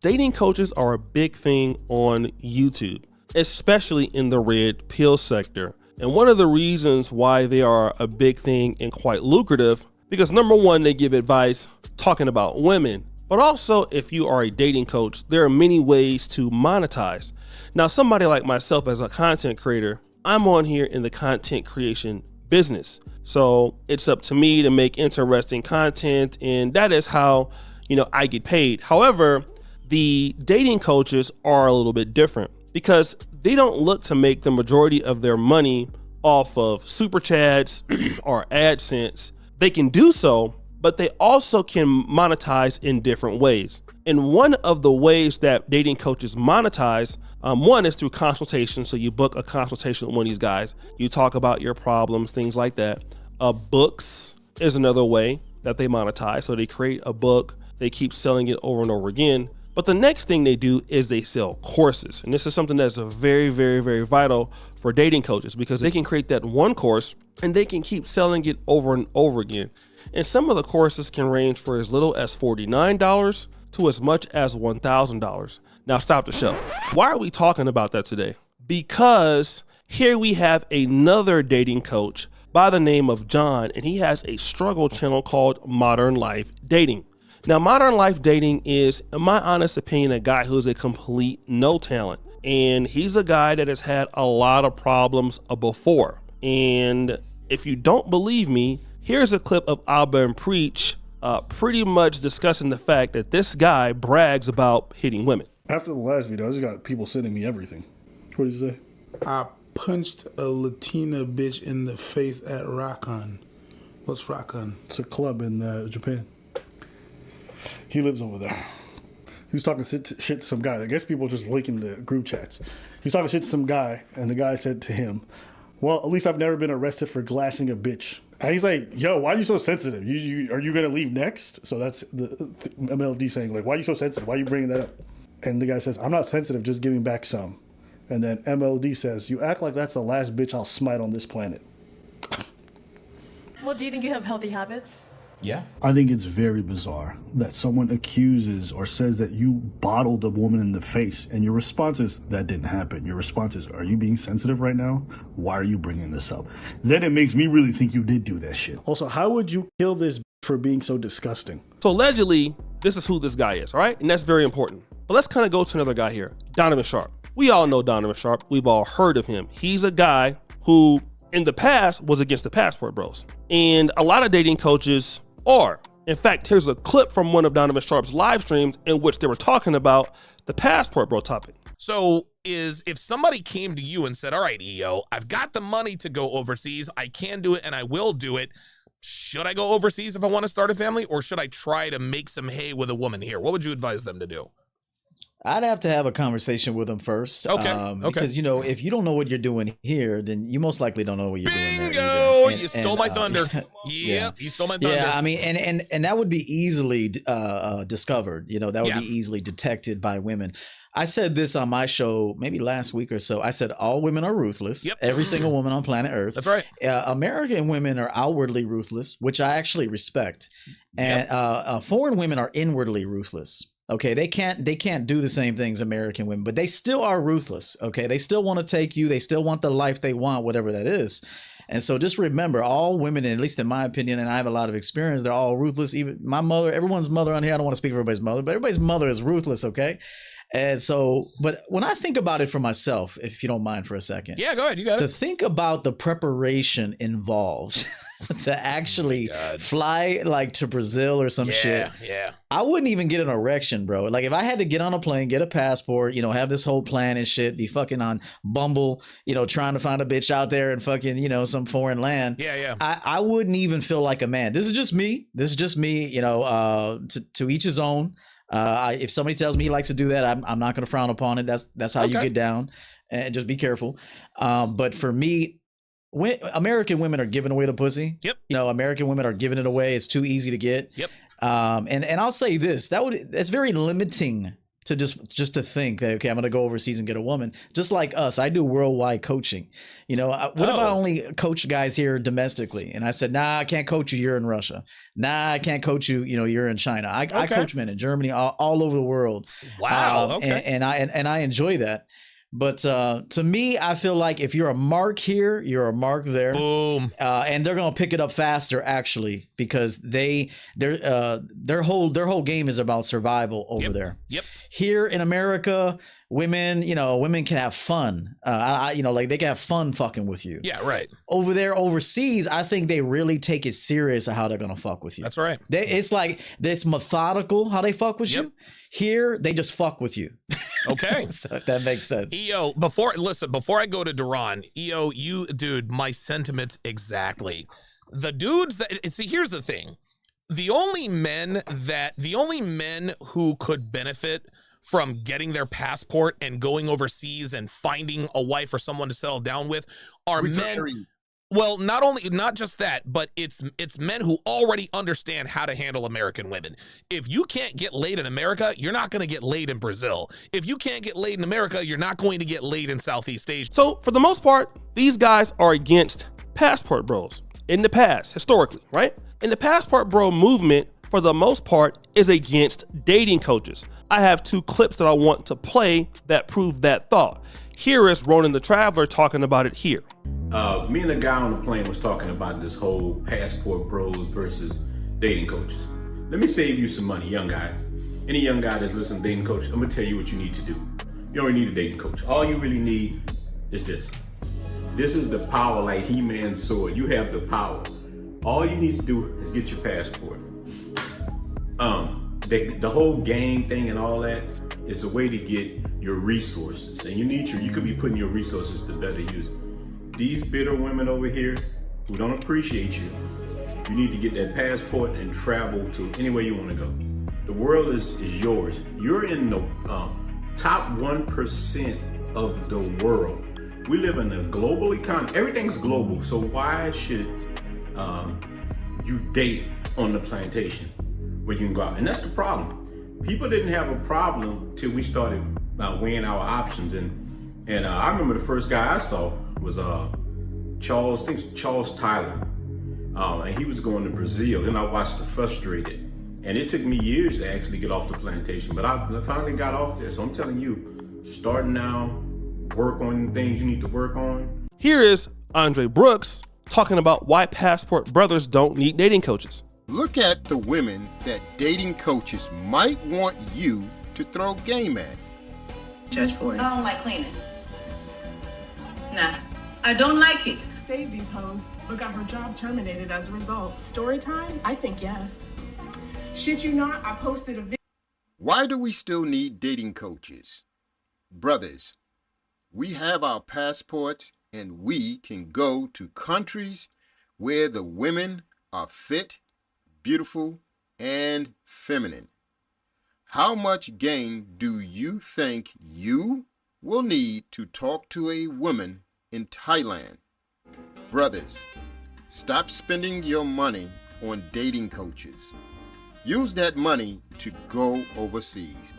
Dating coaches are a big thing on YouTube, especially in the red pill sector. And one of the reasons why they are a big thing and quite lucrative, because number one, they give advice talking about women, but also if you are a dating coach, there are many ways to monetize. Now, somebody like myself as a content creator, I'm on here in the content creation business. So it's up to me to make interesting content, and that is how, I get paid. However, the dating coaches are a little bit different because they don't look to make the majority of their money off of super chats or AdSense. They can do so, but they also can monetize in different ways. And one of the ways that dating coaches monetize, one is through consultation. So you book a consultation with one of these guys. You talk about your problems, things like that. Books is another way that they monetize. So they create a book, they keep selling it over and over again. But the next thing they do is they sell courses. And this is something that's very, very, very vital for dating coaches because they can create that one course and they can keep selling it over and over again. And some of the courses can range for as little as $49 to as much as $1,000. Now stop the show. Why are we talking about that today? Because here we have another dating coach by the name of John, and he has a struggle channel called Modern Life Dating. Now, Modern Life Dating is, in my honest opinion, a guy who's a complete no talent. And he's a guy that has had a lot of problems before. And if you don't believe me, here's a clip of Abba and Preach pretty much discussing the fact that this guy brags about hitting women. After the last video, I just got people sending me everything. What did you say? I punched a Latina bitch in the face at Rakon. What's Rakon? It's a club in Japan. He lives over there. He was talking shit to some guy. I guess people just linking the group chats. He was talking shit to some guy, and the guy said to him, well, at least I've never been arrested for glassing a bitch. And he's like, yo, why are you so sensitive? Are you going to leave next? So that's the MLD saying, like, why are you so sensitive? Why are you bringing that up? And the guy says, I'm not sensitive, just giving back some. And then MLD says, you act like that's the last bitch I'll smite on this planet. Well, do you think you have healthy habits? Yeah. I think it's very bizarre that someone accuses or says that you bottled a woman in the face, and your response is, that didn't happen. Your response is, are you being sensitive right now? Why are you bringing this up? Then it makes me really think you did do that shit. Also, how would you kill this for being so disgusting? So allegedly, this is who this guy is, all right? And that's very important. But let's kind of go to another guy here, Donovan Sharp. We all know Donovan Sharp. We've all heard of him. He's a guy who, in the past, was against the Passport Bros. And a lot of dating coaches are. In fact, here's a clip from one of Donovan Sharp's live streams in which they were talking about the Passport Bro topic. So if somebody came to you and said, all right, EO, I've got the money to go overseas, I can do it and I will do it. Should I go overseas if I want to start a family, or should I try to make some hay with a woman here? What would you advise them to do? I'd have to have a conversation with them first. Okay. Because, if you don't know what you're doing here, then you most likely don't know what you're doing there. Bingo! You stole my thunder. Yeah, you stole my thunder. Yeah, I mean, and that would be easily discovered. That would be easily detected by women. I said this on my show maybe last week or so. I said all women are ruthless. Yep. Every single woman on planet Earth. That's right. American women are outwardly ruthless, which I actually respect. And foreign women are inwardly ruthless. Okay, they can't do the same things American women, but they still are ruthless. Okay, they still want to take you. They still want the life they want, whatever that is. And so just remember, all women, at least in my opinion, and I have a lot of experience, they're all ruthless. Even my mother, everyone's mother on here, I don't want to speak for everybody's mother, but everybody's mother is ruthless, okay? And so, but when I think about it for myself, if you don't mind for a second. Yeah, go ahead, you got it. To think about the preparation involved to actually fly like to Brazil or some shit. Yeah. I wouldn't even get an erection, bro. Like if I had to get on a plane, get a passport, have this whole plan and shit, be fucking on Bumble, trying to find a bitch out there in fucking, some foreign land. Yeah. I wouldn't even feel like a man. This is just me. To each his own. If somebody tells me he likes to do that, I'm not going to frown upon it. That's how you get down, and just be careful. But for me, American women are giving away the pussy. Yep. American women are giving it away. It's too easy to get. Yep. And I'll say this, that's very limiting to just to think that, okay, I'm going to go overseas and get a woman. Just like us, I do worldwide coaching. You know, what if I only coach guys here domestically? And I said, nah, I can't coach you. You're in Russia. Nah, I can't coach you. You know, you're in China. I coach men in Germany, all over the world. Wow. Okay. And I enjoy that. But to me, I feel like if you're a mark here, you're a mark there. Boom. And they're gonna pick it up faster, actually, because their whole game is about survival over there. Yep. Here in America, women can have fun. Like they can have fun fucking with you. Yeah, right. Over there, overseas, I think they really take it serious of how they're gonna fuck with you. That's right. It's like it's methodical how they fuck with you. Here, they just fuck with you. Okay. So that makes sense. EO, before I go to Duran, EO, dude, my sentiments exactly. The dudes that, see, here's the thing. The only men who could benefit from getting their passport and going overseas and finding a wife or someone to settle down with are men. Well, not just that, but it's men who already understand how to handle American women. If you can't get laid in America, you're not going to get laid in Brazil. If you can't get laid in America, you're not going to get laid in Southeast Asia. So for the most part, these guys are against passport bros in the past, historically, right? And the passport bro movement, for the most part, is against dating coaches. I have 2 clips that I want to play that prove that thought. Here is Ronan the Traveler talking about it here. Me and the guy on the plane was talking about this whole passport bros versus dating coaches. Let me save you some money, young guy. Any young guy that's listening to dating coach, I'm gonna tell you what you need to do. You don't really need a dating coach. All you really need is this. This is the power, like He-Man's sword. You have the power. All you need to do is get your passport. The whole gang thing and all that is a way to get your resources. And you could be putting your resources to better use. These bitter women over here who don't appreciate you, you need to get that passport and travel to anywhere you want to go. The world is yours. You're in the top 1% of the world. We live in a global economy. Everything's global. So why should you date on the plantation where you can go out? And that's the problem. People didn't have a problem till we started weighing our options. And I remember the first guy I saw was Charles Tyler. And he was going to Brazil. Then I watched The Frustrated. And it took me years to actually get off the plantation, but I finally got off there. So I'm telling you, start now, work on things you need to work on. Here is Andre Brooks talking about why passport brothers don't need dating coaches. Look at the women that dating coaches might want you to throw game at. Judge for it. I don't like cleaning. Nah, I don't like it. Save these hoes, but got her job terminated as a result. Story time? I think yes. Shit you not, I posted a video. Why do we still need dating coaches? Brothers, we have our passports and we can go to countries where the women are fit, beautiful, and feminine. How much game do you think you will need to talk to a woman in Thailand? Brothers, stop spending your money on dating coaches. Use that money to go overseas.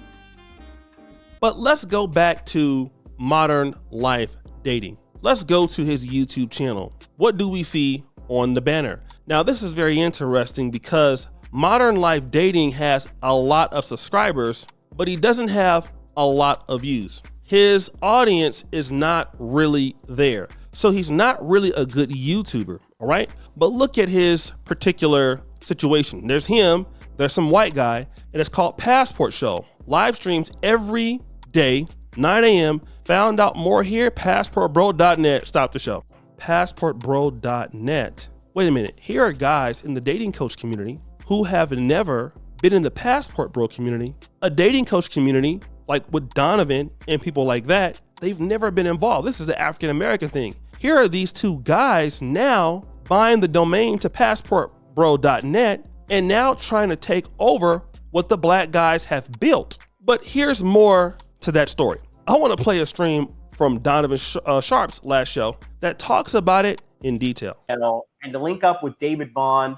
But let's go back to modern life dating. Let's go to his YouTube channel. What do we see on the banner? Now, this is very interesting because modern life dating has a lot of subscribers, but he doesn't have a lot of views. His audience is not really there. So he's not really a good YouTuber, all right? But look at his particular situation. There's him, there's some white guy, and it's called Passport Show. Live streams every day, 9 a.m. Found out more here, passportbro.net. Stop the show. Passportbro.net. Wait a minute. Here are guys in the dating coach community who have never been in the Passport Bro community, a dating coach community like with Donovan and people like that. They've never been involved. This is the African American thing. Here are these 2 guys now buying the domain to passportbro.net and now trying to take over what the black guys have built. But here's more to that story. I want to play a stream from Donovan Sharp's last show that talks about it in detail. And to link up with David Bond,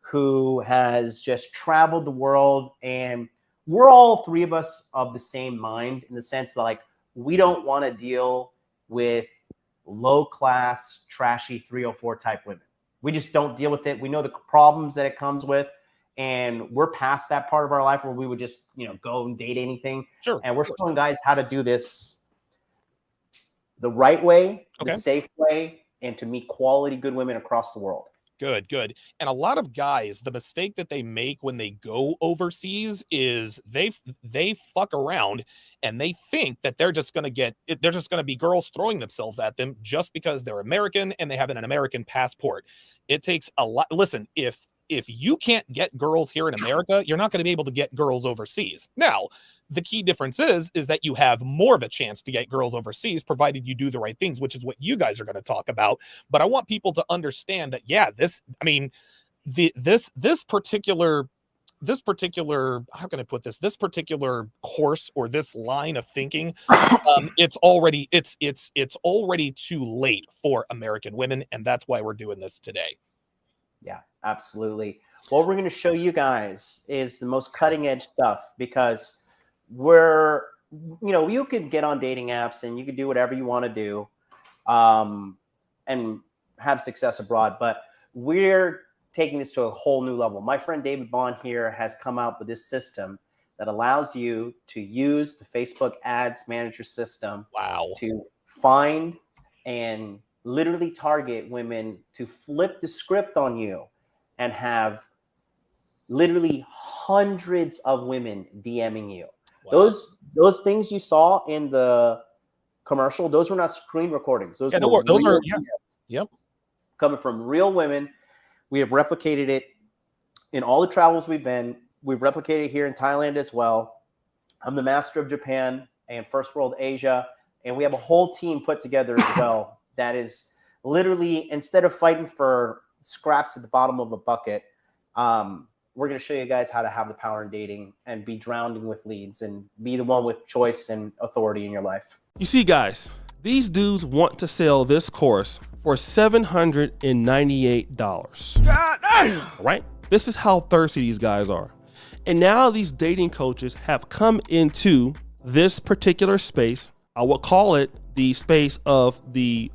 who has just traveled the world and we're all three of us of the same mind in the sense that like we don't want to deal with low class, trashy 304 type women. We just don't deal with it. We know the problems that it comes with, and we're past that part of our life where we would just, you know, go and date anything. Sure. And we're showing guys how to do this the right way, Okay. the safe way, and to meet quality good women across the world. Good, good. And a lot of guys, the mistake that they make when they go overseas is they fuck around and they think that they're just going to be girls throwing themselves at them just because they're American and they have an American passport. It takes a lot. Listen, if you can't get girls here in America, you're not going to be able to get girls overseas. Now, the key difference is that you have more of a chance to get girls overseas, provided you do the right things, which is what you guys are going to talk about. But I want people to understand that, yeah, this particular, how can I put this? This particular course or this line of thinking, it's already too late for American women. And that's why we're doing this today. Yeah, absolutely. What we're going to show you guys is the most cutting edge stuff, because you can get on dating apps and you can do whatever you want to do and have success abroad, but we're taking this to a whole new level. My friend David Bond here has come out with this system that allows you to use the Facebook ads manager system. Wow. To find and literally target women, to flip the script on you and have literally hundreds of women DMing you. Wow. Those things you saw in the commercial, those were not screen recordings. Those are yep, coming from real women. We have replicated it in all the travels we've been. We've replicated it here in Thailand as well. I'm the master of Japan and First World Asia, and we have a whole team put together as well that is literally, instead of fighting for scraps at the bottom of a bucket, we're going to show you guys how to have the power in dating and be drowning with leads and be the one with choice and authority in your life. You see, guys, these dudes want to sell this course for $798. Right? This is how thirsty these guys are. And now these dating coaches have come into this particular space. I would call it the space of the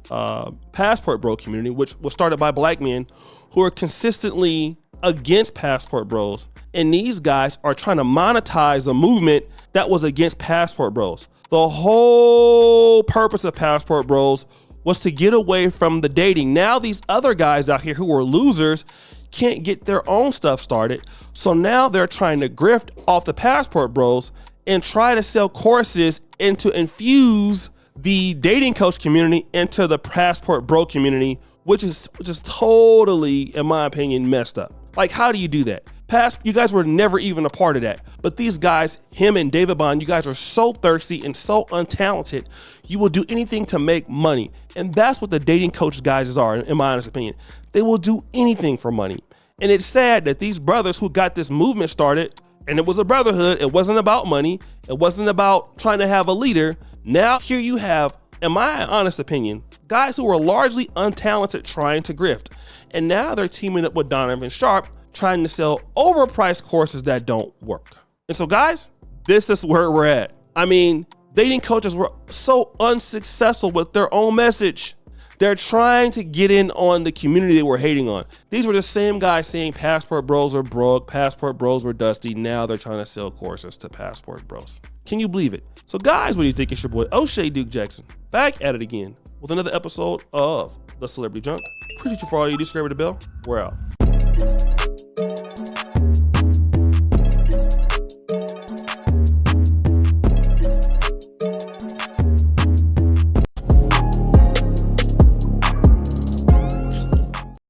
passport bro community, which was started by black men who are consistently against passport bros. And these guys are trying to monetize a movement that was against passport bros. The whole purpose of passport bros was to get away from the dating. Now these other guys out here who are losers can't get their own stuff started. So now they're trying to grift off the passport bros and try to sell courses and to infuse the dating coach community into the passport bro community, which is totally, in my opinion, messed up. Like, how do you do that? You guys were never even a part of that. But these guys, him and David Bond, you guys are so thirsty and so untalented. You will do anything to make money. And that's what the dating coach guys are, in my honest opinion. They will do anything for money. And it's sad that these brothers who got this movement started, and it was a brotherhood, it wasn't about money, it wasn't about trying to have a leader. Now here you have, in my honest opinion, guys who are largely untalented trying to grift. And now they're teaming up with Donovan Sharp, trying to sell overpriced courses that don't work. And so guys, this is where we're at. I mean, dating coaches were so unsuccessful with their own message. They're trying to get in on the community they were hating on. These were the same guys saying passport bros are broke, passport bros were dusty. Now they're trying to sell courses to passport bros. Can you believe it? So guys, what do you think? It's your boy O'Shea Duke Jackson back at it again with another episode of The Celebrity Junk. Appreciate you for all you do. Subscribe to the bell. We're out.